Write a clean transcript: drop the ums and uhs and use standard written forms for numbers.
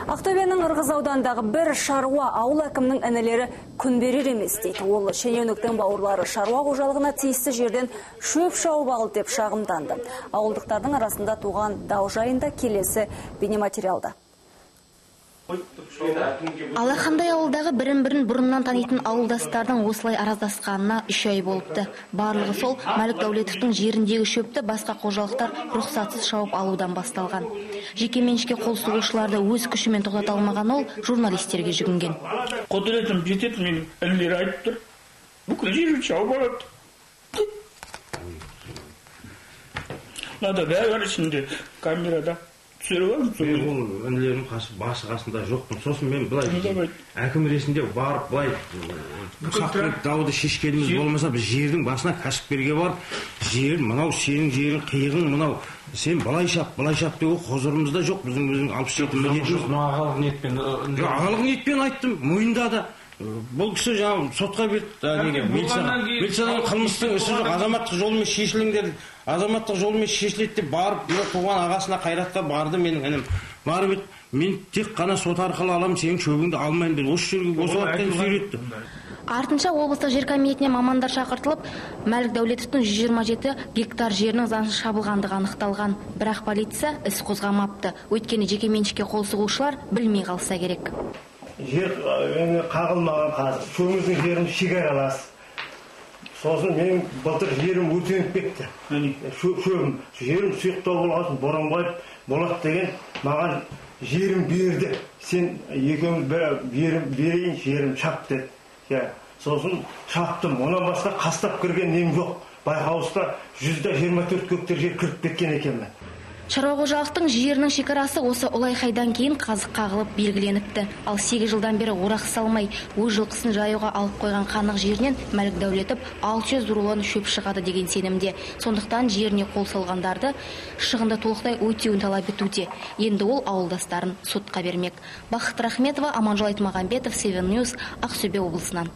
Ақтөбенің Ырғыз аудандағы бір шаруа ауыл әкімнің інілері күн берер емес дейді. Ол шенеуніктің бауырлары шаруа қожалығына тиісті жерден шөп шауып алды деп шағымданды. Ауылдықтардың арасында туған дау жайында келесі бейнематериалда. Алақандай ауылдағы бірін-бірін бұрыннан танитын ауылдастардың осылай араздасқанына 3 ай болыпты. Барлығы сол Мәлік Дәулетовтың жеріндегі шөпті басқа қожалықтар рұқсатсыз шауып алудан басталған. Жекеменшікке қол сұғушыларды өз күшімен тоқтата алмаған ол журналистерге жүгінген. Құдіретім жетеді, менің інілері айтып тұр. Бүкіл жерін шауып алады. Мынада бәрі бар ішінде камерада. Мен ол інілерім басы қасында жоқпын. Сосын мен былай әкім ретінде барып былай қақтырып дауды шешкеніміз болмаса, біз жердің басына кәсіпкерге барып, жер мынау сенің жерің, қиығың мынау, сен былай шап деу құзырымызда жоқ. Біздің алып жетім міндетіміз. Ағалық ниетпен айттым, мойындады. Бұл кісі жаңа сотқа берді, милициядан қылмыстың ісі жоқ, азаматтық жолмен шешіліңдер, азаматтық жолмен шешіледі деп барып, туған ағасына қайратқа барды менің інім. Барып мен тек қана сот арқылы аламын, сенің шөбіңді алмайын деп осы жерге осы уақыттан сүйретті. Артынша облыстық жер комитетіне мамандар шақыртылып, Мәлік Дәулетовтың 127 гектар жерінің заңсыз шабылғандығы анықталған. Бірақ полиция іс қозғамапты. Өйткені жекеменшікке қол сұғушылар білмей қалса керек. Жер қағылмаған қазір. Шөбіміздің жерін шекаралас. Сосын менің былтыр жерім өртеніп кетті. Шөбім, жерім сұйықтау болғасын, Боранбаев болады деген маған жерім берді. Сен екеуміз берейін, жерім шап деді. Сосын шаптым. Онан басқа қастап кірген нем жоқ. Байқауыста 124 гектар жер кіріп кеткен екенмін. Шаруа қожалықтың жерінің шекарасы осы олайхайдан кейін қазық қағылып белгіленіпті. Ал 8 жылдан бері орақ салмай, өз жылқысын жаюға алып қойған қанық жерінен Мәлік Дәулетов 600 рулон шөп шығады деген сенімде. Сондықтан жеріне қол салғандарды шығынды толықтай өтеуін талап етуде. Енді ол ауылдастарын сотқа бермек. Бақыт Рахметова, Аманжол Айтмағамбетов, Seven News, Ақтөбе облысынан.